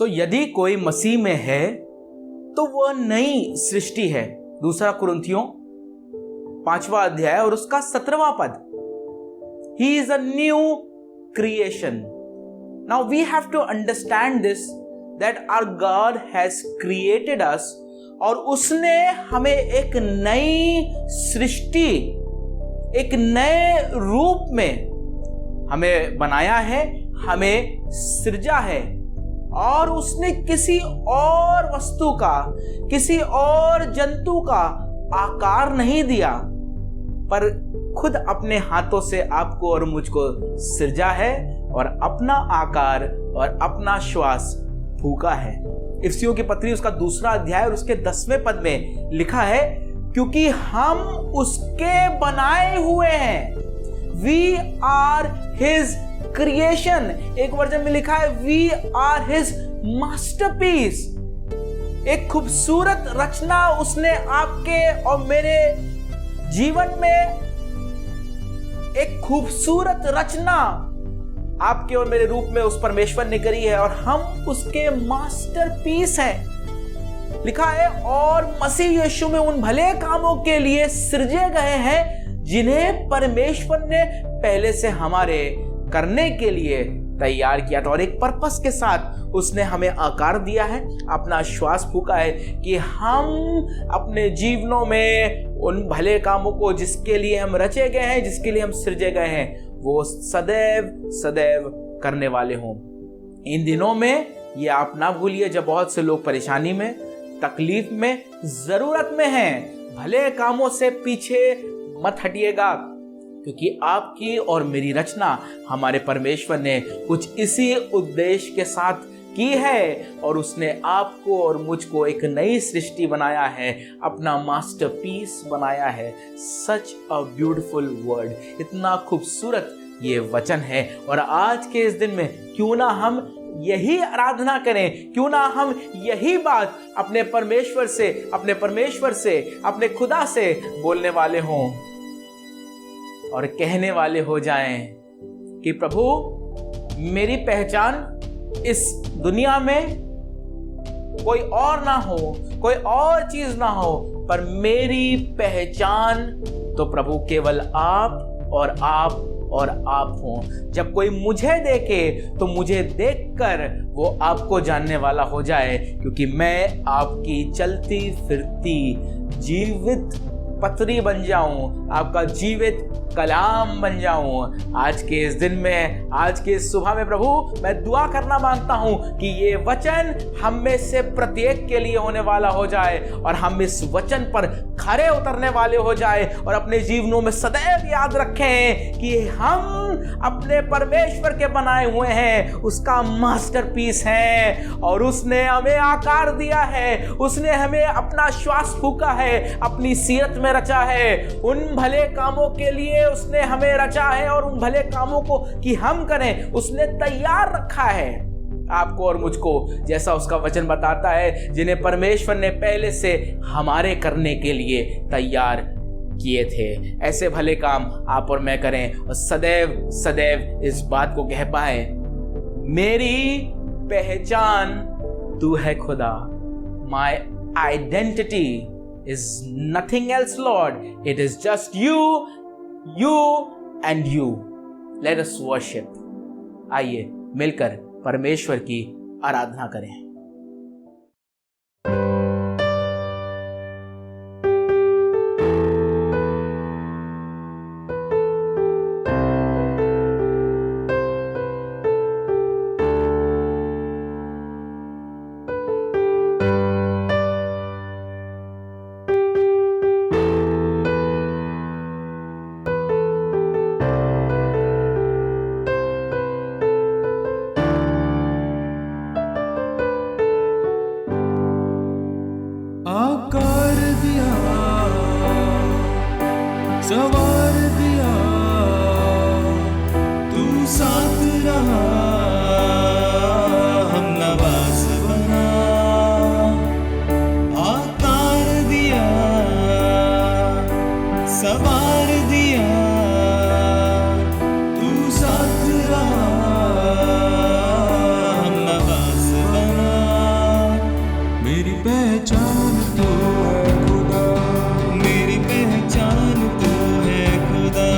यदि कोई मसीह में है तो वह नई सृष्टि है। 2 कुरिन्थियों 5वां अध्याय और उसका 17वां पद। He is a new creation. Now we have to understand this, that our God has created us, और उसने हमें एक नई सृष्टि, एक नए रूप में हमें बनाया है, हमें सृजा है। और उसने किसी और वस्तु का, किसी और जंतु का आकार नहीं दिया, पर खुद अपने हाथों से आपको और मुझको सृजा है और अपना आकार और अपना श्वास फूका है। इफिसियों की पत्री उसका 2 अध्याय और उसके 10वें पद में लिखा है, क्योंकि हम उसके बनाए हुए हैं। We are his creation. एक वर्जन में लिखा है वी आर हिज मास्टरपीस। एक खूबसूरत रचना उसने आपके और मेरे जीवन में, एक खूबसूरत रचना आपके और मेरे रूप में उस परमेश्वर ने करी है और हम उसके मास्टरपीस हैं। लिखा है और मसीह यीशु में उन भले कामों के लिए सृजे गए हैं जिन्हें परमेश्वर ने पहले से हमारे करने के लिए तैयार किया था। और एक पर्पस के साथ उसने हमें आकार दिया है, अपना श्वास फूका है कि हम अपने जीवनों में उन भले कामों को जिसके लिए हम रचे गए हैं, जिसके लिए हम सृजे गए हैं, वो सदैव सदैव करने वाले हों। इन दिनों में ये आप ना भूलिए जब बहुत से लोग परेशानी में, तकलीफ में, जरूरत में हैं, भले कामों से पीछे मत हटिएगा, क्योंकि आपकी और मेरी रचना हमारे परमेश्वर ने कुछ इसी उद्देश्य के साथ की है और उसने आपको और मुझको एक नई सृष्टि बनाया है, अपना मास्टरपीस बनाया है। सच अ ब्यूटीफुल वर्ड, इतना खूबसूरत ये वचन है। और आज के इस दिन में क्यों ना हम यही आराधना करें, क्यों ना हम यही बात अपने परमेश्वर से, अपने खुदा से बोलने वाले हों और कहने वाले हो जाएं कि प्रभु मेरी पहचान इस दुनिया में कोई और ना हो, कोई और चीज ना हो, पर मेरी पहचान तो प्रभु केवल आप और आप और आप हो। जब कोई मुझे देखे तो मुझे देखकर वो आपको जानने वाला हो जाए, क्योंकि मैं आपकी चलती फिरती जीवित पत्री बन जाऊं, आपका जीवित कलाम बन जाऊं। आज के इस दिन में आज की सुबह में प्रभु मैं दुआ करना मांगता हूं कि ये वचन हम में से प्रत्येक के लिए होने वाला हो जाए और हम इस वचन पर खरे उतरने वाले हो जाए और अपने जीवनों में सदैव याद रखें कि हम अपने परमेश्वर के बनाए हुए हैं, उसका मास्टरपीस है और उसने हमें आकार दिया है, उसने हमें अपना श्वास फूका है, अपनी सीरत में रचा है। उन भले कामों के लिए उसने हमें रचा है और उन भले कामों को कि हम करें उसने तैयार रखा है आपको और मुझको, जैसा उसका वचन बताता है, जिन्हें परमेश्वर ने पहले से हमारे करने के लिए तैयार किए थे। ऐसे भले काम आप और मैं करें और सदैव सदैव इस बात को कह पाए, मेरी पहचान तू है खुदा। My identity is nothing else, Lord. It is just you, you and you. Let us worship. आइए मिलकर परमेश्वर की आराधना करें। आकार दिया, सवार दिया, तू साथ रहा, हम नवाज बना। आकार दिया, सवार दिया, तू साथ रहा, हम नवाज बना। मेरी पहचान तो है खुदा, मेरी पहचान तो है खुदा।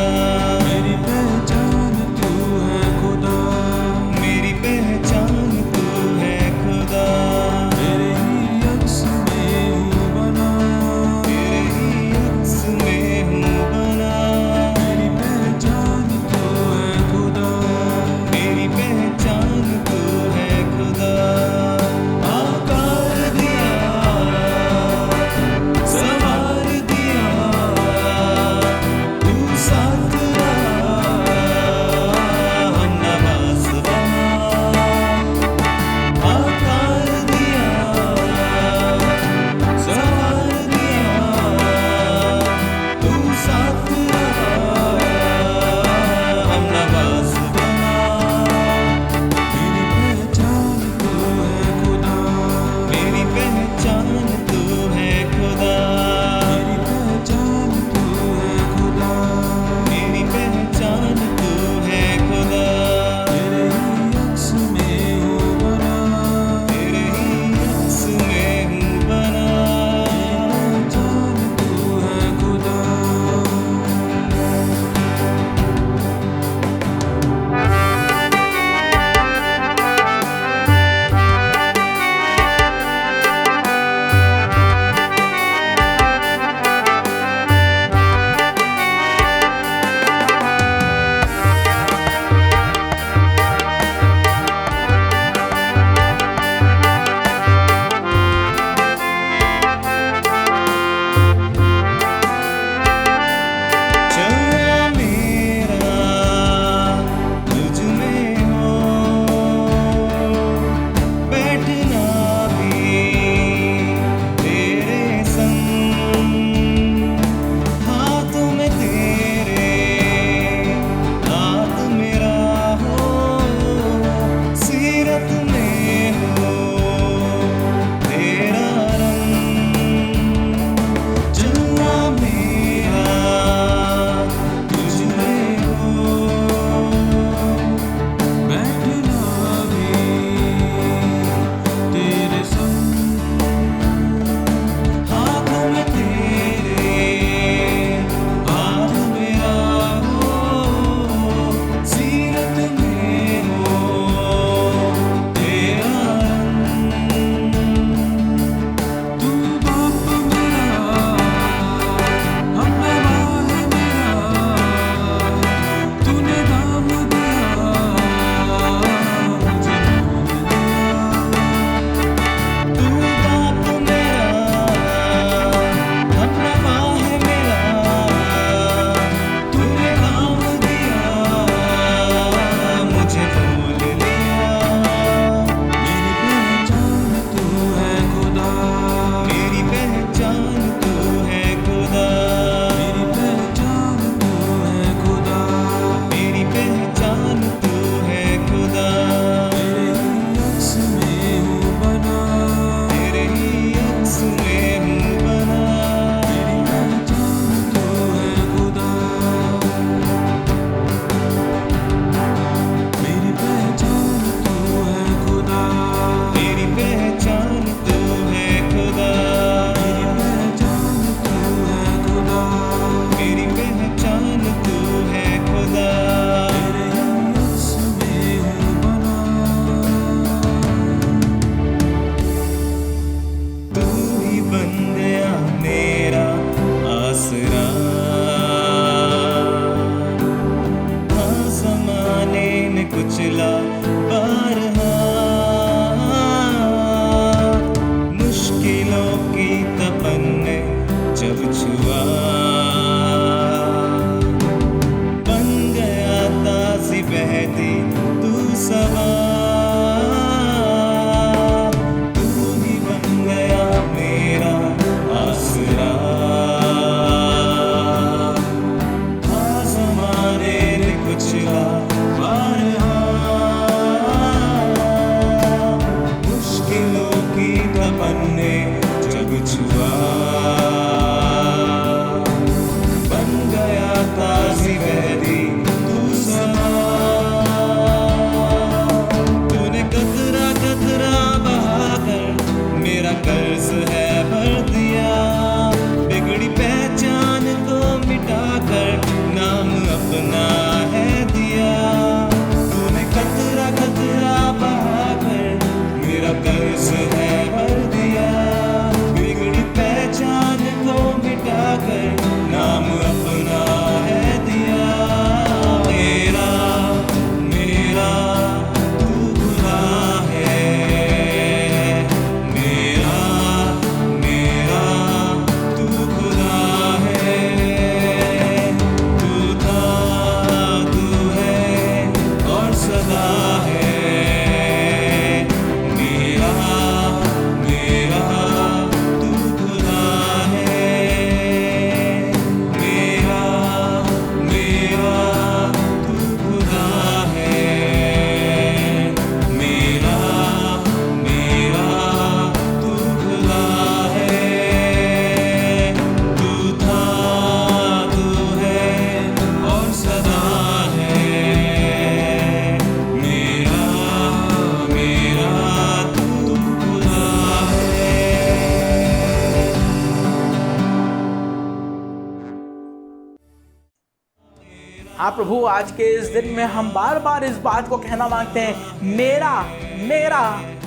हाँ प्रभु, आज के इस दिन में हम बार बार इस बात को कहना मांगते हैं, मेरा मेरा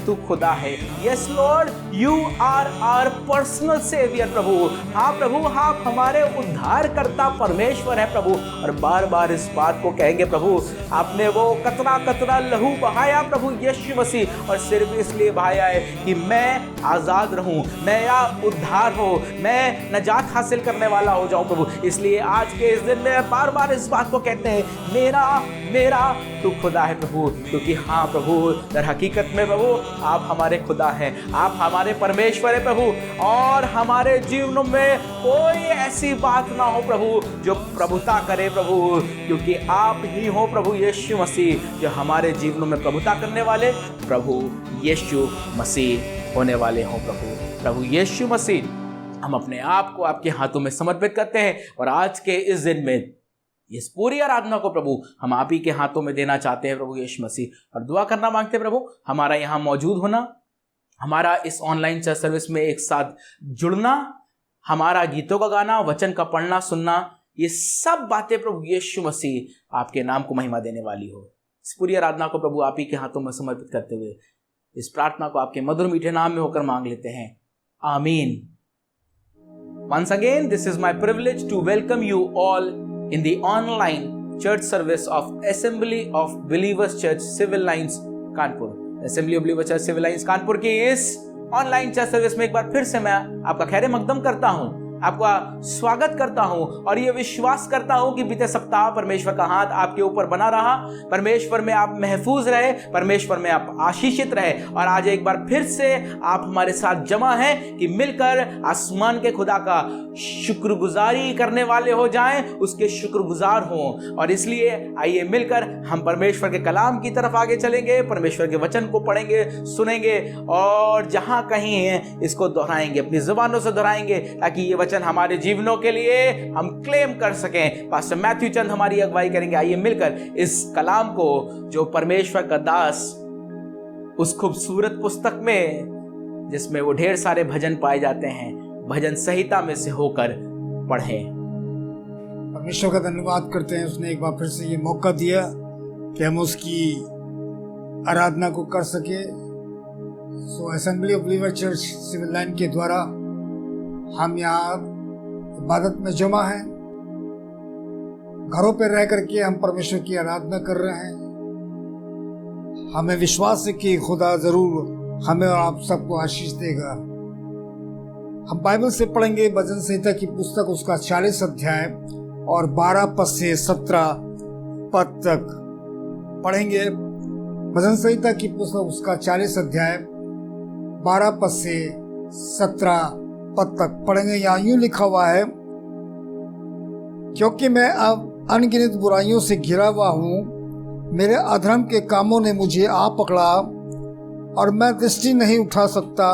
तू खुदा है। Yes Lord, you are our personal saviour प्रभु। हाँ प्रभु, आप हमारे उद्धारकर्ता परमेश्वर है प्रभु। और बार बार इस बात को कहेंगे प्रभु, आपने वो कतरा कतरा लहू बहाया प्रभु यीशु मसीह, और सिर्फ इसलिए बहाया है कि मैं आज़ाद रहूं, मेरा उद्धार हो, मैं नजात हासिल करने वाला हो जाऊं प्रभु। इसलिए आज के इस दिन में बार बार इस बात को कहते हैं, मेरा मेरा तू खुदा है प्रभु। क्योंकि हाँ प्रभु, दर हकीकत में प्रभु आप हमारे खुदा हैं, आप हमारे परमेश्वर है प्रभु। और हमारे जीवनों में कोई ऐसी बात ना हो प्रभु जो प्रभुता करे प्रभु, क्योंकि आप ही हो प्रभु यीशु मसीह जो हमारे जीवनों में प्रभुता करने वाले प्रभु यीशु मसीह होने वाले हो प्रभु। प्रभु यीशु मसीह, हम अपने आप को आपके हाथों में समर्पित करते हैं और आज के इस दिन में इस पूरी आराधना को प्रभु हम आप ही के हाथों में देना चाहते हैं प्रभु यीशु मसीह। और दुआ करना मांगते हैं प्रभु, हमारा यहाँ मौजूद होना, हमारा इस ऑनलाइन चर्च सर्विस में एक साथ जुड़ना, हमारा गीतों का गाना, वचन का पढ़ना सुनना, ये सब बातें प्रभु यीशु मसीह आपके नाम को महिमा देने वाली हो। इस पूरी आराधना को प्रभु आप ही के हाथों में समर्पित करते हुए इस प्रार्थना को आपके मधुर मीठे नाम में होकर मांग लेते हैं, आमीन। Once again, this is my privilege to welcome you all in the online church service of Assembly of Believers Church Civil Lines Kanpur. Assembly of Believers Church Civil Lines Kanpur की इस ऑनलाइन चर्च सर्विस में एक बार फिर से मैं आपका खैर मकदम करता हूं, आपका स्वागत करता हूं और ये विश्वास करता हूं कि बीते सप्ताह परमेश्वर का हाथ आपके ऊपर बना रहा, परमेश्वर में आप महफूज रहे, परमेश्वर में आप आशीषित रहे। और आज एक बार फिर से आप हमारे साथ जमा हैं कि मिलकर आसमान के खुदा का शुक्रगुजारी करने वाले हो जाएं, उसके शुक्रगुजार हों। और इसलिए आइए मिलकर हम परमेश्वर के कलाम की तरफ आगे चलेंगे, परमेश्वर के वचन को पढ़ेंगे, सुनेंगे और जहां कहीं है इसको दोहराएंगे, अपनी जुबानों से दोहराएंगे, ताकि ये वचन हमारे जीवनों के लिए हम क्लेम कर सकें। पास्टर मैथ्यू चंद हमारी अगुवाई करेंगे। आइए मिलकर इस कलाम को जो परमेश्वर का दास उस खूबसूरत पुस्तक में जिसमें वो ढेर सारे भजन पाए जाते हैं, भजन संहिता में से होकर पढ़ें। परमेश्वर का धन्यवाद करते हैं, उसने एक बार फिर से ये मौका दिया कि हम उसकी आराधना को कर सके। So Assembly of Believer Church Civil Line के द्वारा हम यहाँ इबादत में जमा हैं, घरों पर रह करके हम परमेश्वर की आराधना कर रहे हैं। हमें विश्वास है कि खुदा जरूर हमें और आप सबको आशीष देगा। हम बाइबल से पढ़ेंगे भजन संहिता की पुस्तक, उसका 40 अध्याय और 12 पद से 17 पद तक पढ़ेंगे। भजन संहिता की पुस्तक उसका 40 अध्याय 12 पद से 17 पद तक पढ़ेंगे। यहाँ यूं लिखा हुआ है, क्योंकि मैं अब अनगिनत बुराइयों से घिरा हुआ हूँ, मेरे अधर्म के कामों ने मुझे आ पकड़ा और मैं दृष्टि नहीं उठा सकता।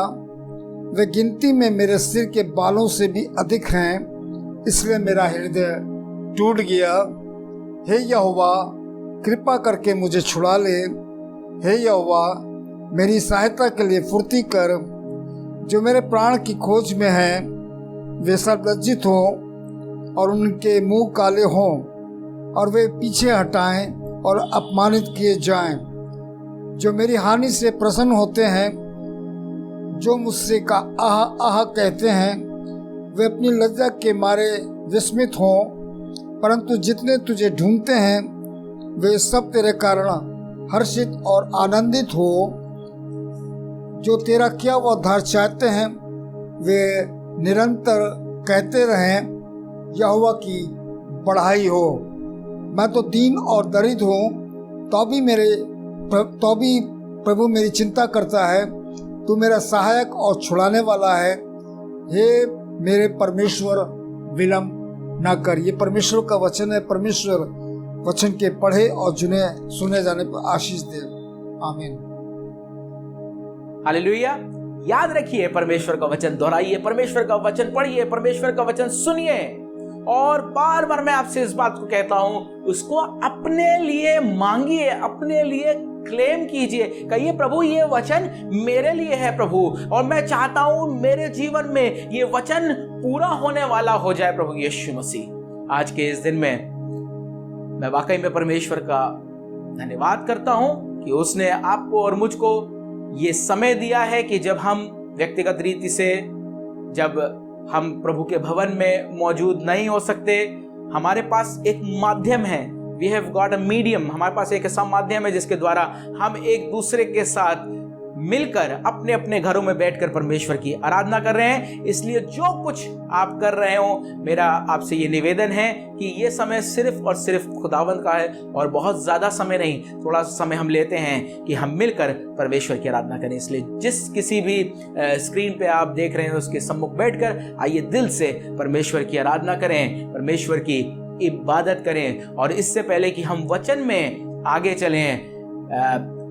वे गिनती में मेरे सिर के बालों से भी अधिक हैं, इसलिए मेरा हृदय टूट गया। हे यहोवा, कृपा करके मुझे छुड़ा ले। हे यहोवा, मेरी सहायता के लिए फुर्ती कर। जो मेरे प्राण की खोज में हैं, वे सब लज्जित हों और उनके मुंह काले हों और वे पीछे हटाएं और अपमानित किए जाएं। जो मेरी हानि से प्रसन्न होते हैं, जो मुझसे का आह आह कहते हैं, वे अपनी लज्जा के मारे विस्मित हों। परंतु जितने तुझे ढूंढते हैं, वे सब तेरे कारण हर्षित और आनंदित हो। जो तेरा किया हुआ उद्धार चाहते हैं, वे निरंतर कहते रहें, यहोवा की बढ़ाई हो। मैं तो दीन और दरिद्र हूँ, तो भी प्रभु मेरी चिंता करता है। तू मेरा सहायक और छुड़ाने वाला है। हे मेरे परमेश्वर, विलम्ब ना कर। ये परमेश्वर का वचन है। परमेश्वर वचन के पढ़े और सुने जाने पर आशीष दे। आमीन। हालेलुया। याद रखिए, परमेश्वर का वचन दोहराइए, परमेश्वर का वचन पढ़िए, परमेश्वर का वचन सुनिए। और बार बार मैं आपसे इस बात को कहता हूं, उसको अपने लिए मांगिए, अपने लिए क्लेम कीजिए। कहिए, प्रभु ये वचन मेरे लिए है प्रभु, और मैं चाहता हूं मेरे जीवन में ये वचन पूरा होने वाला हो जाए प्रभु यीशु मसीह। आज के इस दिन में मैं वाकई में परमेश्वर का धन्यवाद करता हूं कि उसने आपको और मुझको ये समय दिया है कि जब हम व्यक्तिगत रीति से, जब हम प्रभु के भवन में मौजूद नहीं हो सकते, हमारे पास एक माध्यम है। We have got a medium, हमारे पास एक ऐसा माध्यम है जिसके द्वारा हम एक दूसरे के साथ मिलकर अपने अपने घरों में बैठकर परमेश्वर की आराधना कर रहे हैं। इसलिए जो कुछ आप कर रहे हो, मेरा आपसे ये निवेदन है कि ये समय सिर्फ और सिर्फ खुदावंद का है और बहुत ज़्यादा समय नहीं, थोड़ा सा समय हम लेते हैं कि हम मिलकर परमेश्वर की आराधना करें। इसलिए जिस किसी भी स्क्रीन पे आप देख रहे हैं उसके सम्मुख बैठकर आइए दिल से परमेश्वर की आराधना करें, परमेश्वर की इबादत करें। और इससे पहले कि हम वचन में आगे चलें,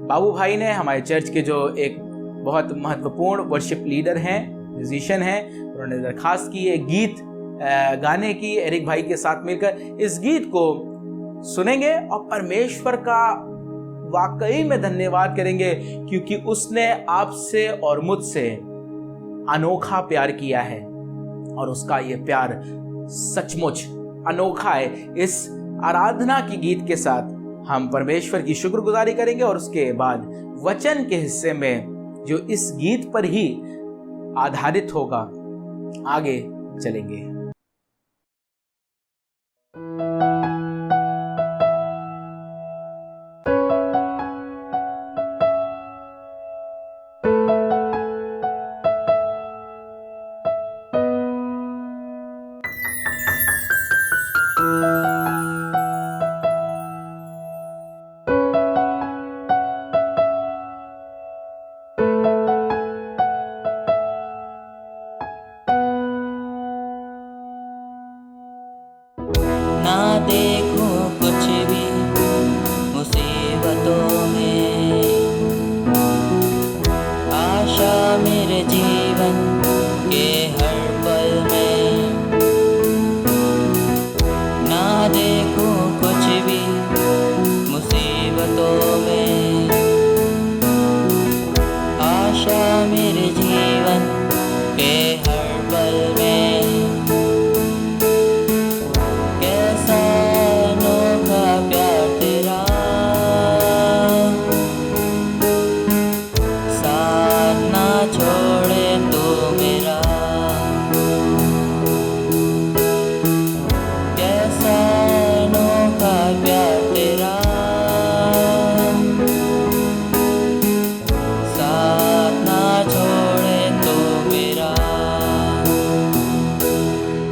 बाबू भाई ने, हमारे चर्च के जो एक बहुत महत्वपूर्ण वर्शिप लीडर हैं, म्यूजिशियन हैं, उन्होंने दरखास्त की है गीत गाने की एरिक भाई के साथ मिलकर। इस गीत को सुनेंगे और परमेश्वर का वाकई में धन्यवाद करेंगे क्योंकि उसने आपसे और मुझसे अनोखा प्यार किया है और उसका ये प्यार सचमुच अनोखा है। इस आराधना की गीत के साथ हम परमेश्वर की शुक्रगुजारी करेंगे और उसके बाद वचन के हिस्से में जो इस गीत पर ही आधारित होगा आगे चलेंगे।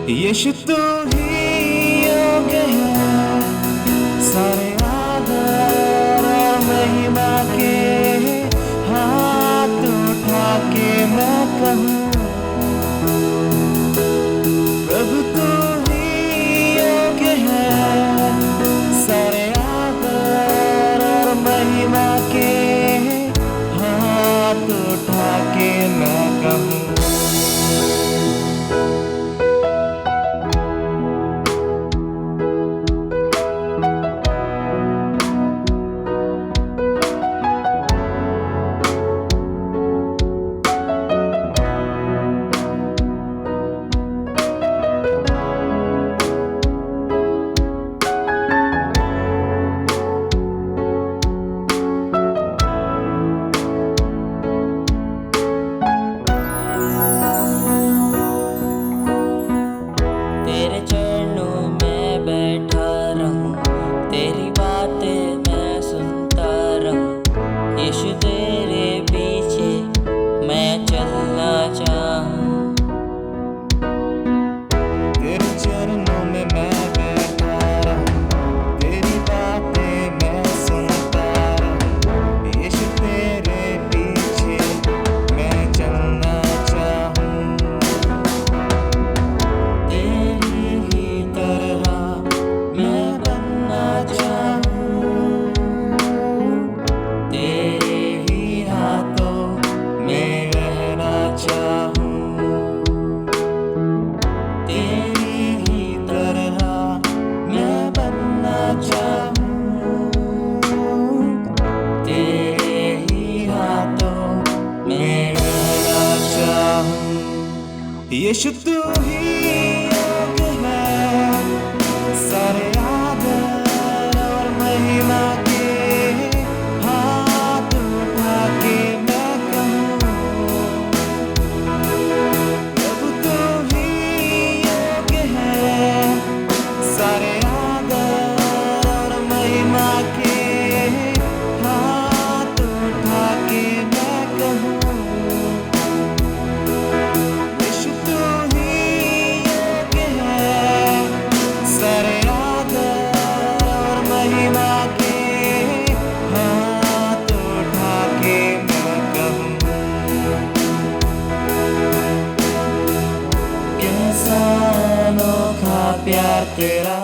यीशु तू ही योग्य है सारे आदर और महिमा के, हाथ उठा के मैं कहूँ प्रभु तू ही योग्य है सारे आदर और महिमा के, हाथ उठा के मैं कहूँ। यीशु तू ही योग्य है सारे आदर अनोखा प्यार तेरा,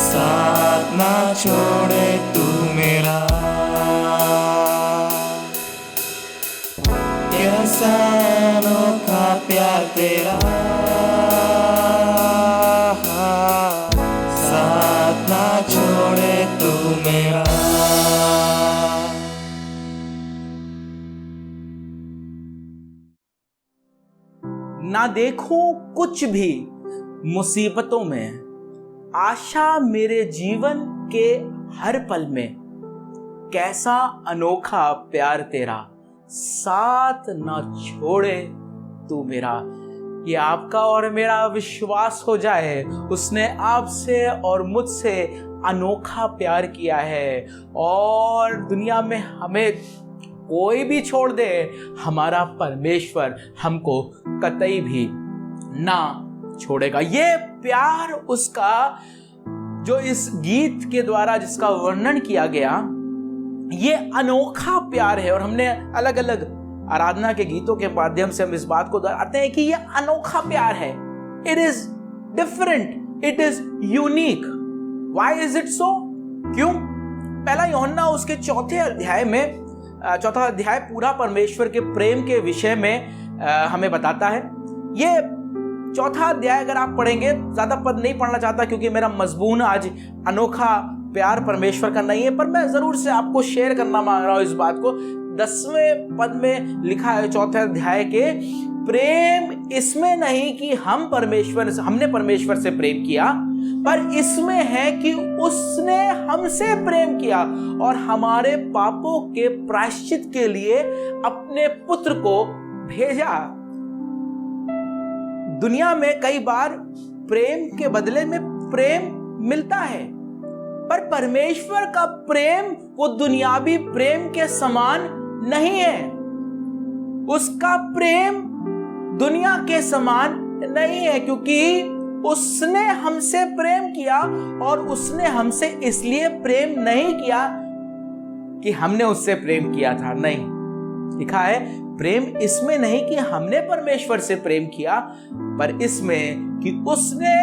साथ ना छोड़े तू मेरा। कैसा अनोखा प्यार तेरा, साथ ना छोड़े तू मेरा। ना देखूं कुछ भी मुसीबतों में, आशा मेरे जीवन के हर पल में। कैसा अनोखा प्यार तेरा, साथ ना छोड़े तू मेरा। ये आपका और मेरा विश्वास हो जाए, उसने आपसे और मुझसे अनोखा प्यार किया है, और दुनिया में हमें कोई भी छोड़ दे, हमारा परमेश्वर हमको कतई भी ना छोड़ेगा। ये प्यार उसका जो इस गीत के द्वारा जिसका वर्णन किया गया, ये अनोखा प्यार है। और हमने अलग अलग आराधना के गीतों के माध्यम से हम इस बात को दोहराते हैं कि ये अनोखा प्यार है। It is different, it is unique. Why is it so? क्यों? पहला यूहन्ना उसके चौथा अध्याय पूरा परमेश्वर के प्रेम के विषय में हमें बताता है। ये चौथा अध्याय अगर आप पढ़ेंगे, ज्यादा पद नहीं पढ़ना चाहता क्योंकि मेरा मजमून आज अनोखा प्यार परमेश्वर का नहीं है, पर मैं जरूर से आपको शेयर करना मांग रहा हूं इस बात को। 10वें पद में लिखा है चौथे अध्याय के, प्रेम इसमें नहीं कि हमने परमेश्वर से प्रेम किया, पर इसमें है कि उसने हमसे प्रेम किया और हमारे पापों के प्रायश्चित के लिए अपने पुत्र को भेजा। दुनिया में कई बार प्रेम के बदले में प्रेम मिलता है, पर परमेश्वर का प्रेम वो दुनियावी प्रेम के समान नहीं है। उसका प्रेम दुनिया के समान नहीं है, क्योंकि उसने हमसे प्रेम किया, और उसने हमसे इसलिए प्रेम नहीं किया कि हमने उससे प्रेम किया था। नहीं, लिखा है प्रेम इसमें नहीं कि हमने परमेश्वर से प्रेम किया, पर इसमें कि उसने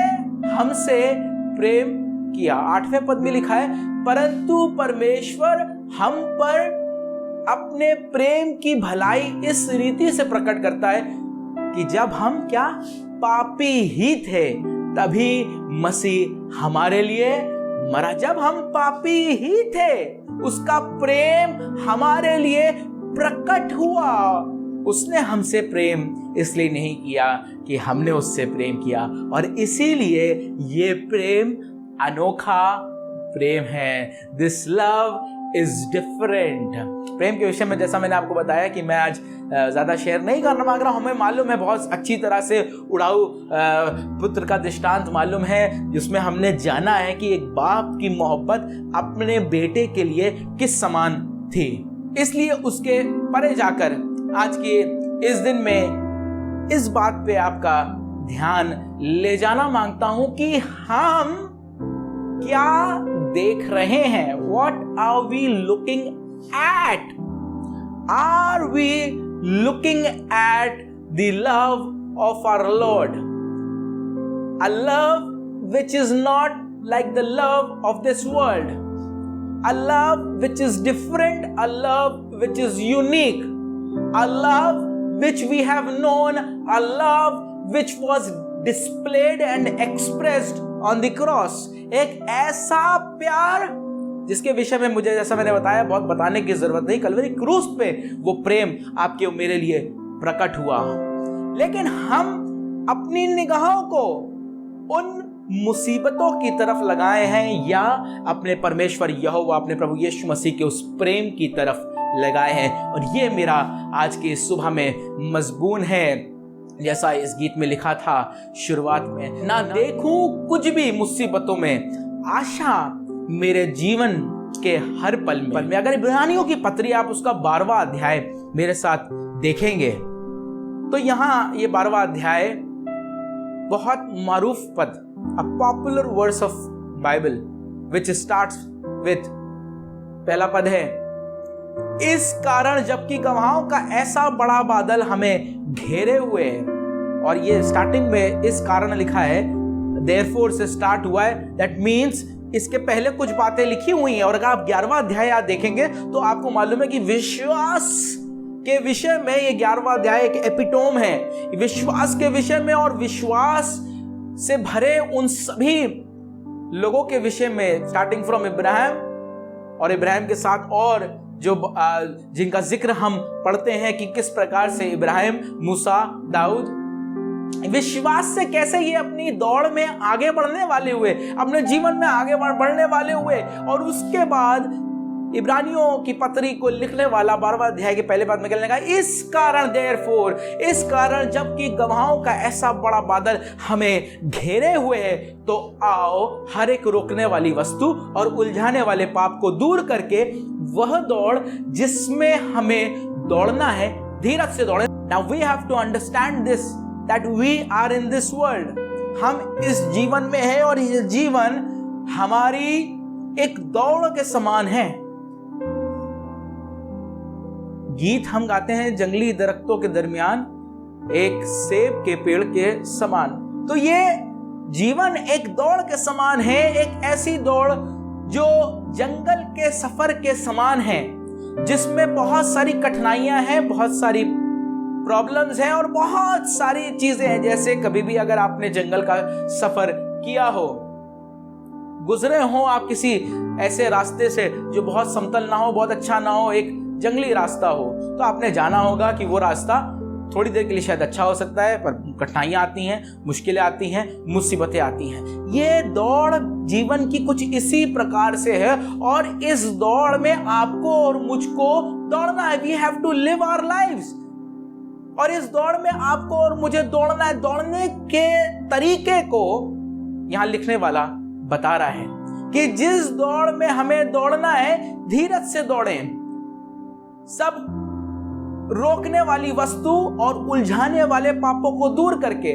हमसे प्रेम किया। 8वें पद में लिखा है, परंतु परमेश्वर हम पर अपने प्रेम की भलाई इस रीति से प्रकट करता है कि जब हम क्या पापी ही थे, तभी मसीह हमारे लिए मरा। जब हम पापी ही थे, उसका प्रेम हमारे लिए प्रकट हुआ। उसने हमसे प्रेम इसलिए नहीं किया कि हमने उससे प्रेम किया, और इसीलिए ये प्रेम अनोखा प्रेम है। This love is different. प्रेम के विषय में जैसा मैंने आपको बताया कि मैं आज ज़्यादा शेयर नहीं करना मांग रहा हूँ। हमें मालूम है, बहुत अच्छी तरह से उड़ाऊ पुत्र का दृष्टांत मालूम है, जिसमें हमने जाना है कि एक बाप की मोहब्बत अपने बेटे के लिए किस समान थी। इसलिए उसके परे जाकर आज के इस दिन में इस बात पे आपका ध्यान ले जाना मांगता हूं कि हम क्या देख रहे हैं। What are we looking at? Are we looking at the love of our Lord? A love which is not like the love of this world. A love which is different, a love which is unique, a love which we have known, a love which was displayed and expressed on the cross. एक ऐसा प्यार जिसके विषय में मुझे, जैसा मैंने बताया, बहुत बताने की जरूरत नहीं। कलवरी क्रूस पे वो प्रेम आपके मेरे लिए प्रकट हुआ, लेकिन हम अपनी निगाहों को उन मुसीबतों की तरफ लगाए हैं या अपने परमेश्वर यहोवा, अपने प्रभु यीशु मसीह के उस प्रेम की तरफ लगाए हैं। और ये मेरा आज की सुबह में मजबून है, जैसा इस गीत में लिखा था शुरुआत में, ना देखूं कुछ भी मुसीबतों में, आशा मेरे जीवन के हर पल में। अगर इब्रानियों की पत्री आप उसका 12वां अध्याय मेरे साथ देखेंगे तो यहाँ ये 12वां अध्याय बहुत मारूफ पद, a popular verse of Bible which starts with, पहला पद है, इस कारण जबकि गवाहों का ऐसा बड़ा बादल हमें घेरे हुए है, और ये स्टार्टिंग में इस कारण लिखा है, देयरफॉर से स्टार्ट हुआ है, दैट मीन्स इसके पहले कुछ बातें लिखी हुई हैं। और अगर आप 11वां अध्याय आप देखेंगे तो आपको मालूम है कि विश्वास के विषय में ये 11वां अध्याय एक एपिटोम है, विश्वास के विषय में, और विश्वास से भरे उन सभी लोगों के विषय में, स्टार्टिंग फ्रॉम इब्राहिम, और इब्राहिम के साथ और जो जिनका जिक्र हम पढ़ते हैं कि किस प्रकार से इब्राहिम, मूसा, दाऊद, विश्वास से कैसे ये अपनी दौड़ में आगे बढ़ने वाले हुए, अपने जीवन में आगे बढ़ने वाले हुए। और उसके बाद इब्रानियों की पत्री को लिखने वाला 12वां अध्याय के पहले बात में कहने लगा, इस कारण देयरफॉर, इस कारण जबकि गवाहों का ऐसा बड़ा बादल हमें घेरे हुए है, तो आओ हर एक रोकने वाली वस्तु और उलझाने वाले पाप को दूर करके वह दौड़ जिसमें हमें दौड़ना है, धीरज से दौड़े। Now we have to understand this, that we are in this world. हम इस जीवन में हैं और ये जीवन हमारी एक दौड़ के समान है। गीत हम गाते हैं जंगली दरख्तों के दरमियान एक सेब के पेड़ के समान। तो ये जीवन एक दौड़ के समान है, एक ऐसी दौड़ जो जंगल के सफर के समान है, जिसमें बहुत सारी कठिनाइयां हैं, बहुत सारी प्रॉब्लम्स हैं और बहुत सारी चीजें हैं। जैसे कभी भी अगर आपने जंगल का सफर किया हो, गुजरे हो आप किसी ऐसे रास्ते से जो बहुत समतल ना हो, बहुत अच्छा ना हो, एक जंगली रास्ता हो, तो आपने जाना होगा कि वो रास्ता थोड़ी देर के लिए शायद अच्छा हो सकता है, पर कठिनाइयां आती हैं, मुश्किलें आती हैं, मुसीबतें आती हैं। ये दौड़ जीवन की कुछ इसी प्रकार से है, और इस दौड़ में आपको और मुझको दौड़ना है। We have to live our lives, और इस दौड़ में आपको और मुझे दौड़ना है। दौड़ने के तरीके को यहां लिखने वाला बता रहा है कि जिस दौड़ में हमें दौड़ना है, धीरज से दौड़ें, सब रोकने वाली वस्तु और उलझाने वाले पापों को दूर करके।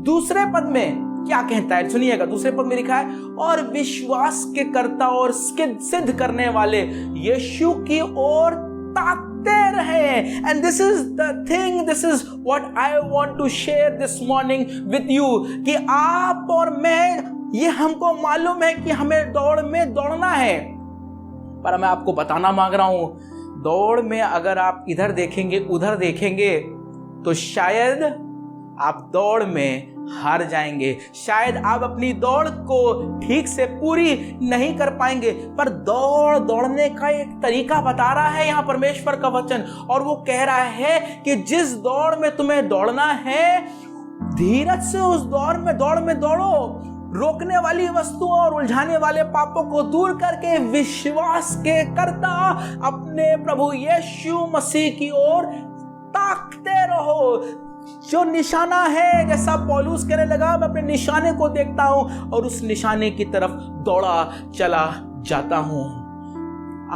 दूसरे पद में क्या कहता है सुनिएगा, दूसरे पद में लिखा है, और विश्वास के कर्ता और सिद्ध करने वाले यीशु की ओर ताकते रहे। And this is the thing, this is what I want to share this morning with you, कि आप और मैं, ये हमको मालूम है कि हमें दौड़ में दौड़ना है, पर मैं आपको बताना मांग रहा हूं, दौड़ में अगर आप इधर देखेंगे उधर देखेंगे तो शायद आप दौड़ में हार जाएंगे, शायद आप अपनी दौड़ को ठीक से पूरी नहीं कर पाएंगे। पर दौड़ने का एक तरीका बता रहा है यहाँ परमेश्वर का वचन, और वो कह रहा है कि जिस दौड़ में तुम्हें दौड़ना है, धीरज से उस दौड़ में दौड़ो, रोकने वाली वस्तुओं और उलझाने वाले पापों को दूर करके विश्वास के कर्ता अपने प्रभु यीशु मसीह की ओर ताकते रहो। जो निशाना है, जैसा पौलुस कहने लगा, मैं अपने निशाने को देखता हूं और उस निशाने की तरफ दौड़ा चला जाता हूं।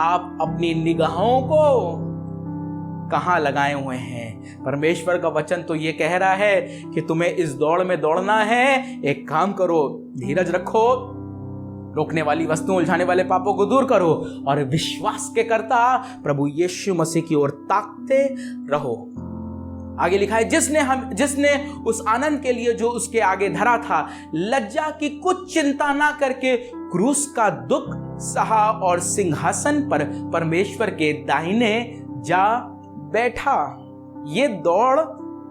आप अपनी निगाहों को कहां लगाए हुए हैं? परमेश्वर का वचन तो ये कह रहा है कि तुम्हें इस दौड़ में दौड़ना है। एक काम करो, धीरज रखो, रोकने वाली वस्तुओं, उलझाने वाले पापों को दूर करो, और विश्वास के कर्ता प्रभु यीशु मसीह की ओर ताकते रहो। आगे लिखा है, जिसने उस आनंद के लिए जो उसके आगे धरा था, लज्जा की कुछ चिंता ना करके क्रूस का दुख सहा और सिंहासन पर परमेश्वर के दाहिने जा बैठा। ये दौड़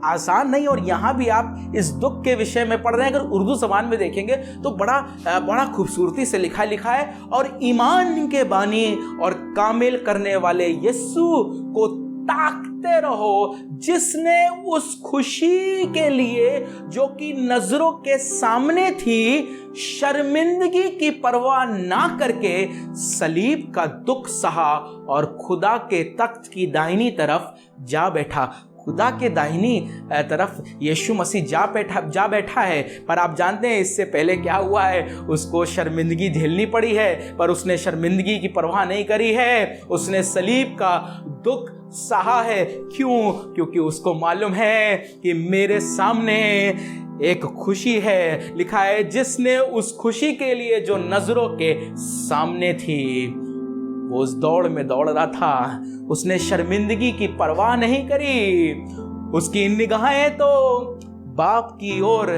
आसान नहीं, और यहां भी आप इस दुख के विषय में पढ़ रहे हैं। अगर उर्दू जबान में देखेंगे तो बड़ा खूबसूरती से लिखा है, और ईमान के बानी और कामिल करने वाले यीशु को ताकते रहो, जिसने उस खुशी के लिए जो कि नजरों के सामने थी, शर्मिंदगी की परवाह ना करके सलीब का दुख सहा और खुदा के तख्त की दाहिनी तरफ जा बैठा। खुदा के दाहिनी तरफ यीशु मसीह जा बैठा है। पर आप जानते हैं इससे पहले क्या हुआ है? उसको शर्मिंदगी झेलनी पड़ी है, पर उसने शर्मिंदगी की परवाह नहीं करी है। उसने सलीब का दुख सहा है। क्यों? क्योंकि उसको मालूम है कि मेरे सामने एक खुशी है। लिखा है, जिसने उस खुशी के लिए जो नजरों के सामने थी, वो उस दौड़ में दौड़ रहा था, उसने शर्मिंदगी की परवाह नहीं करी। उसकी निगाहें तो बाप की ओर,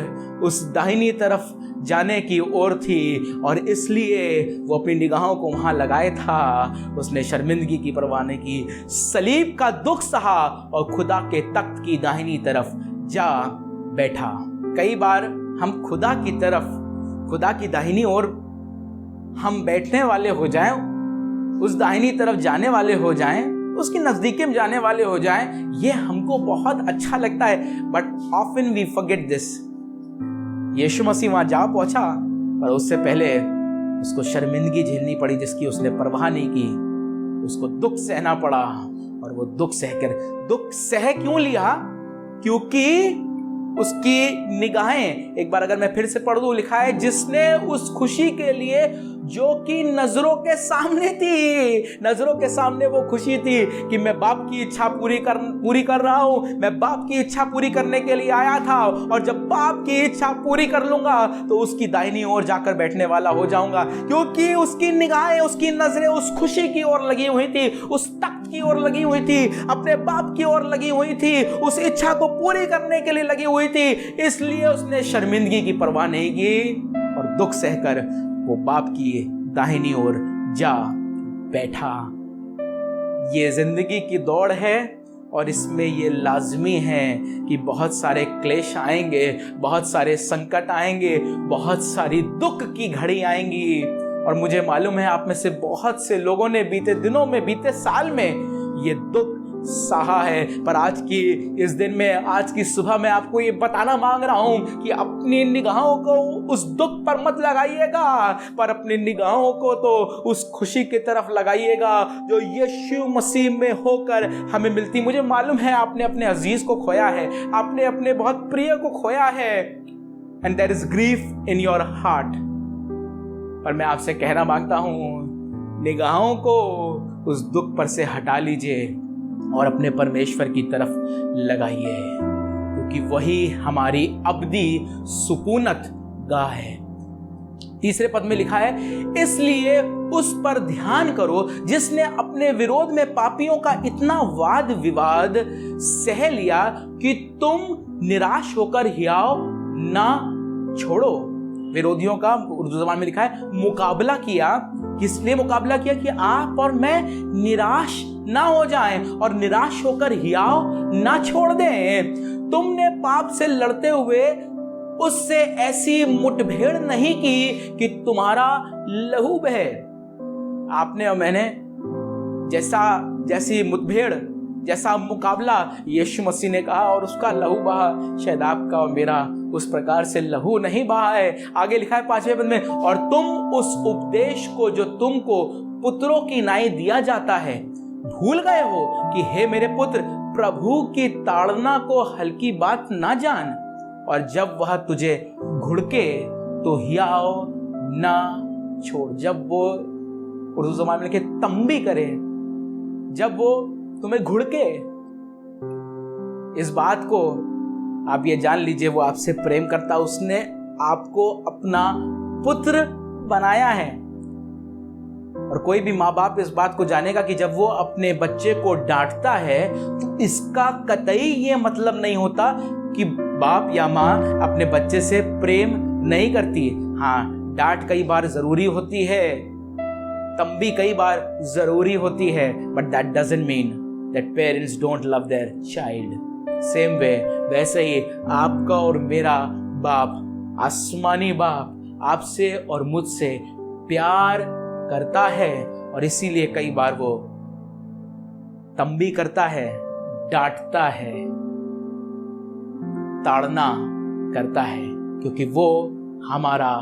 उस दाहिनी तरफ जाने की ओर थी, और इसलिए वो अपनी निगाहों को वहां लगाए था। उसने शर्मिंदगी की परवाह नहीं की, सलीब का दुख सहा और खुदा के तख्त की दाहिनी तरफ जा बैठा। कई बार हम खुदा की तरफ, खुदा की दाहिनी ओर हम बैठने वाले हो जाएं, उस दाहिनी तरफ जाने वाले हो जाएं, उसकी नजदीक में जाने वाले हो जाएं, ये हमको बहुत अच्छा लगता है। But often we forget this. Yeshu Masih वहां जा पहुंचा, पर उससे पहले उसको शर्मिंदगी झेलनी पड़ी जिसकी उसने परवाह नहीं की। उसको दुख सहना पड़ा, और वो दुख सह क्यों लिया? क्योंकि उसकी निगाहें, एक बार अगर मैं फिर से पढ़ दूं, लिखा है जिसने उस खुशी के लिए जो कि नजरों के सामने थी, नजरों के सामने वो खुशी थी कि मैं बाप की इच्छा पूरी कर रहा हूं, मैं बाप की इच्छा पूरी करने के लिए आया था, और जब बाप की इच्छा पूरी कर लूंगा तो उसकी दाहिनी ओर जाकर बैठने वाला हो जाऊंगा। क्योंकि उसकी निगाहें, उसकी नजरें उस खुशी की ओर लगी हुई थी, उस तख्त की ओर लगी हुई थी, अपने बाप की ओर लगी हुई थी, उस इच्छा को पूरी करने के लिए लगी हुई थी। इसलिए उसने शर्मिंदगी की परवाह नहीं की, और दुख सहकर वो बाप की दाहिनी ओर जा बैठा। ये जिंदगी की दौड़ है, और इसमें ये लाजमी है कि बहुत सारे क्लेश आएंगे, बहुत सारे संकट आएंगे, बहुत सारी दुख की घड़ी आएंगी। और मुझे मालूम है आप में से बहुत से लोगों ने बीते दिनों में, बीते साल में ये दुख सहा है। पर आज की इस दिन में, आज की सुबह में आपको ये बताना मांग रहा हूं कि अपनी निगाहों को उस दुख पर मत लगाइएगा, पर अपनी निगाहों को तो उस खुशी की तरफ लगाइएगा जो यीशु मसीह में होकर हमें मिलती। मुझे मालूम है आपने अपने अजीज को खोया है, आपने अपने बहुत प्रिय को खोया है, and there is grief in your heart. पर मैं आपसे कहना मांगता हूं, निगाहों को उस दुख पर से हटा लीजिए और अपने परमेश्वर की तरफ लगाइए, क्योंकि वही हमारी अब्दी सुकूनत गाह है। तीसरे पद में लिखा है, इसलिए उस पर ध्यान करो जिसने अपने विरोध में पापियों का इतना वाद विवाद सह लिया कि तुम निराश होकर हियाव ना छोड़ो। विरोधियों का उर्दू जबान में लिखा है मुकाबला किया। किस लिए मुकाबला किया? कि आप और मैं निराश ना हो जाएं और निराश होकर हियाव ना छोड़ दें। तुमने पाप से लड़ते हुए उससे ऐसी मुठभेड़ नहीं की कि तुम्हारा लहू बहे। आपने और मैंने जैसी मुठभेड़, जैसा मुकाबला यीशु मसीह ने कहा और उसका लहू बहा, शायद आपका और मेरा उस प्रकार से लहू नहीं बहा है। आगे लिखा है 5वें पद में, और तुम उस उपदेश को जो तुमको पुत्रों की नाई दिया जाता है भूल गए हो कि हे मेरे पुत्र, प्रभु की ताड़ना को हल्की बात ना जान, और जब वह तुझे घुड़के तो हियाव ना छोड़। जब वो उर्दू ज़बान में लिखे तंबी करे, जब वो तुम्हें घुड़के, इस बात को आप ये जान लीजिए वो आपसे प्रेम करता, उसने आपको अपना पुत्र बनाया है। और कोई भी माँ बाप इस बात को जानेगा कि जब वो अपने बच्चे को डांटता है तो इसका कतई ये मतलब नहीं होता कि बाप या माँ अपने बच्चे से प्रेम नहीं करती। हाँ, डांट कई बार जरूरी होती है, तंबी कई बार जरूरी होती है, but that doesn't mean that parents don't love their child. Same way, वैसे ही आपका और मेरा बाप, आसमानी बाप, आपसे और मुझसे प्यार करता है, और इसीलिए कई बार वो तंबी करता है, डांटता है, ताड़ना करता है, क्योंकि वो हमारा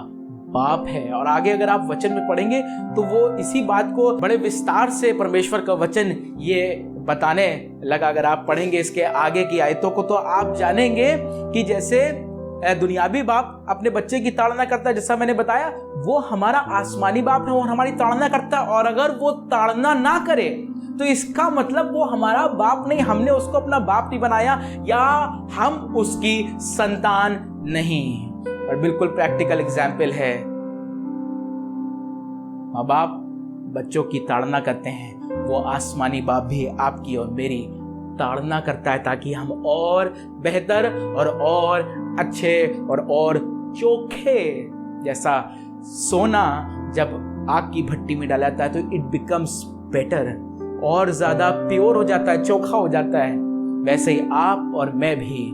बाप है। और आगे अगर आप वचन में पढ़ेंगे तो वो इसी बात को बड़े विस्तार से परमेश्वर का वचन ये बताने लगा। अगर आप पढ़ेंगे इसके आगे की आयतों को तो आप जानेंगे कि जैसे दुनियावी बाप अपने बच्चे की ताड़ना करता है, जैसा मैंने बताया, वो हमारा आसमानी बाप है, वो हमारी ताड़ना करता है। और अगर वो ताड़ना ना करे तो इसका मतलब वो हमारा बाप नहीं, हमने उसको अपना बाप नहीं बनाया, या हम उसकी संतान नहीं। और बिल्कुल प्रैक्टिकल एग्जाम्पल है, माँ बाप बच्चों की ताड़ना करते हैं, वो आसमानी बाप भी आपकी और मेरी ताड़ना करता है, ताकि हम और बेहतर और अच्छे और चोखे, जैसा सोना जब आग की भट्टी में डाला जाता है तो इट बिकम्स बेटर, और ज्यादा प्योर हो जाता है, चोखा हो जाता है। वैसे ही आप और मैं भी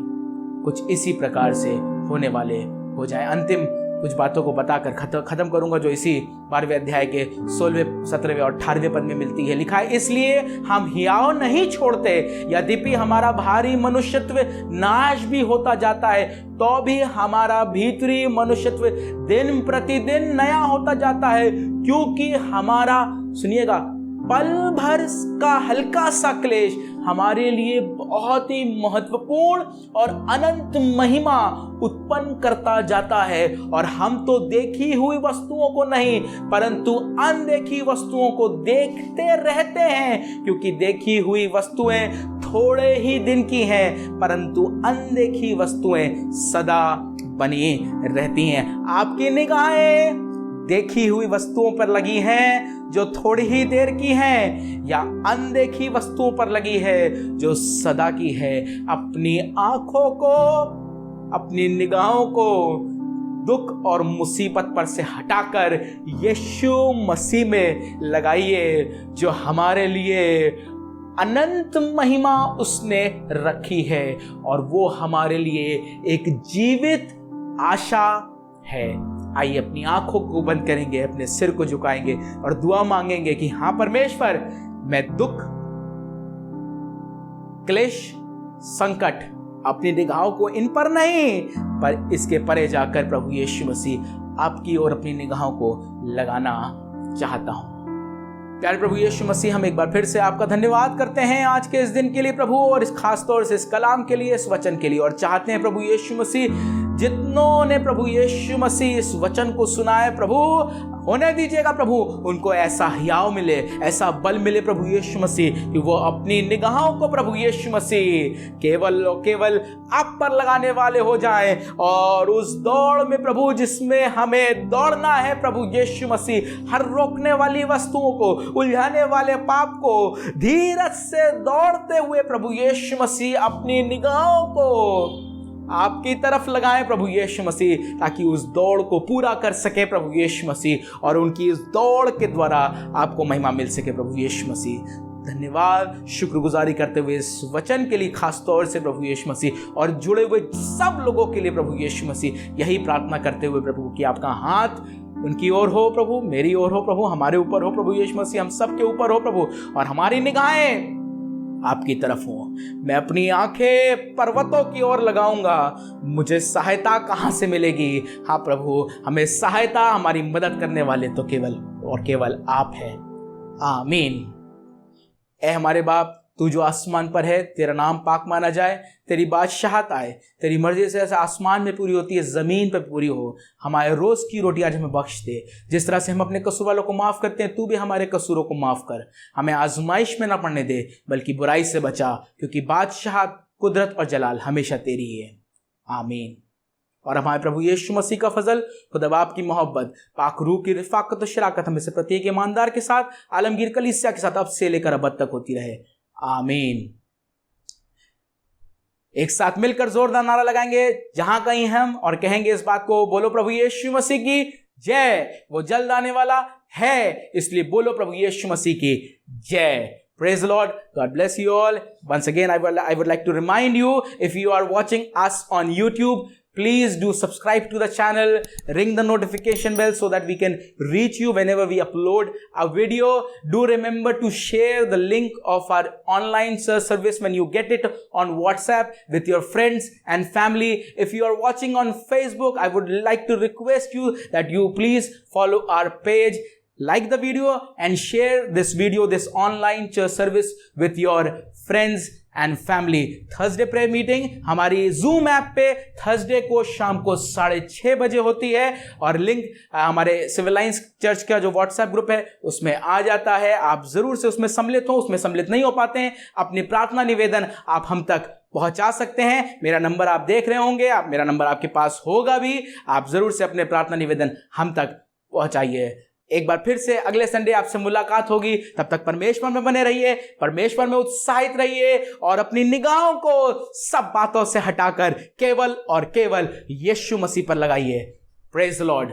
कुछ इसी प्रकार से होने वाले हो जाए। अंतिम कुछ बातों को बताकर खत्म करूंगा, जो इसी 12वें अध्याय के 16वें, 17वें और 18वें पद में मिलती है। लिखा है, इसलिए हम हियाव नहीं छोड़ते, यद्यपि हमारा भारी मनुष्यत्व नाश भी होता जाता है, तो भी हमारा भीतरी मनुष्यत्व दिन प्रतिदिन नया होता जाता है, क्योंकि हमारा, सुनिएगा, पल भर का हल्का सा क्लेश हमारे लिए बहुत ही महत्वपूर्ण और अनंत महिमा उत्पन्न करता जाता है। और हम तो देखी हुई वस्तुओं को नहीं, परंतु अनदेखी वस्तुओं को देखते रहते हैं, क्योंकि देखी हुई वस्तुएं थोड़े ही दिन की हैं, परंतु अनदेखी वस्तुएं सदा बनी रहती हैं। आपकी निगाहें देखी हुई वस्तुओं पर लगी हैं जो थोड़ी ही देर की हैं, या अनदेखी वस्तुओं पर लगी है जो सदा की है। अपनी आंखों को, अपनी निगाहों को दुख और मुसीबत पर से हटाकर यीशु मसीह में लगाइए, जो हमारे लिए अनंत महिमा उसने रखी है, और वो हमारे लिए एक जीवित आशा है। आइए अपनी आंखों को बंद करेंगे, अपने सिर को झुकाएंगे और दुआ मांगेंगे कि हाँ परमेश्वर, मैं दुख, क्लेश, संकट अपनी निगाहों को इन पर नहीं, पर इसके परे जाकर प्रभु यीशु मसीह आपकी ओर अपनी निगाहों को लगाना चाहता हूं। प्यारे प्रभु यीशु मसीह, हम एक बार फिर से आपका धन्यवाद करते हैं आज के इस दिन के लिए प्रभु, और इस खास तौर से इस कलाम के लिए, इस वचन के लिए, और चाहते हैं प्रभु यीशु मसीह जितनों ने प्रभु यीशु मसीह इस वचन को सुना है प्रभु, होने दीजिएगा प्रभु, उनको ऐसा हियाव मिले, ऐसा बल मिले प्रभु यीशु मसीह, कि वो अपनी निगाहों को प्रभु यीशु मसीह केवल आप पर लगाने वाले हो जाएं, और उस दौड़ में प्रभु जिसमें हमें दौड़ना है प्रभु यीशु मसीह, हर रोकने वाली वस्तुओं को, उलझाने वाले पाप को धीरज से दौड़ते हुए प्रभु यीशु मसीह अपनी निगाहों को आपकी तरफ लगाएं प्रभु यीशु मसीह, ताकि उस दौड़ को पूरा कर सके प्रभु यीशु मसीह, और उनकी इस दौड़ के द्वारा आपको महिमा मिल सके प्रभु यीशु मसीह। धन्यवाद, शुक्रगुजारी करते हुए इस वचन के लिए खास तौर से प्रभु यीशु मसीह, और जुड़े हुए सब लोगों के लिए प्रभु यीशु मसीह, यही प्रार्थना करते हुए प्रभु कि आपका हाथ उनकी ओर हो प्रभु, मेरी ओर हो प्रभु, हमारे ऊपर हो प्रभु यीशु मसीह, हम सब के ऊपर हो प्रभु, और हमारी निगाहें आपकी तरफ हो। मैं अपनी आंखें पर्वतों की ओर लगाऊंगा, मुझे सहायता कहां से मिलेगी? हाँ प्रभु, हमें सहायता, हमारी मदद करने वाले तो केवल और केवल आप हैं। आमीन। ऐ हमारे बाप, तू जो आसमान पर है, तेरा नाम पाक माना जाए, तेरी बादशाहत आए, तेरी मर्जी से ऐसा आसमान में पूरी होती है, जमीन पर पूरी हो। हमारे रोज की रोटी आज हमें बख्श दे, जिस तरह से हम अपने कसूर वालों को माफ करते हैं, तू भी हमारे कसूरों को माफ कर। हमें आजमाइश में ना पड़ने दे, बल्कि बुराई से बचा, क्योंकि बादशाहत, कुदरत और जलाल हमेशा तेरी है। आमीन। और हमारे प्रभु यीशु मसीह का फजल, खुदा बाप की मोहब्बत, पाक रूह की रिफाकत और शराकत हमें से प्रत्येक ईमानदार के साथ, आलमगीर कलीसिया के साथ अब से लेकर अब तक होती रहे। आमीन। एक साथ मिलकर जोरदार नारा लगाएंगे जहां कहीं हम, और कहेंगे इस बात को, बोलो प्रभु यीशु मसीह की जय। वो जल्द आने वाला है, इसलिए बोलो प्रभु यीशु मसीह की जय। Praise the Lord. God bless you all. Once again, I would like to remind you, if you are watching us on YouTube, please do subscribe to the channel, ring the notification bell so that we can reach you whenever we upload a video. Do remember to share the link of our online service when you get it on WhatsApp with your friends and family. If you are watching on Facebook, I would like to request you that you please follow our page, like the video and share this video, this online church service with your friends and family. Thursday prayer meeting हमारी zoom app पे Thursday को शाम को 6:30 बजे होती है, और link हमारे सिविल लाइंस चर्च का जो व्हाट्सएप ग्रुप है उसमें आ जाता है। आप जरूर से उसमें सम्मिलित हो, उसमें सम्मिलित नहीं हो पाते हैं, अपनी प्रार्थना निवेदन आप हम तक पहुंचा सकते हैं। मेरा नंबर आप देख रहे होंगे, मेरा नंबर आपके पास होगा भी, आप जरूर से अपने प्रार्थना निवेदन हम तक पहुंचाइए। एक बार फिर से अगले संडे आपसे मुलाकात होगी। तब तक परमेश्वर में बने रहिए, परमेश्वर में उत्साहित रहिए और अपनी निगाहों को सब बातों से हटाकर केवल और केवल यीशु मसीह पर लगाइए। Praise the Lord.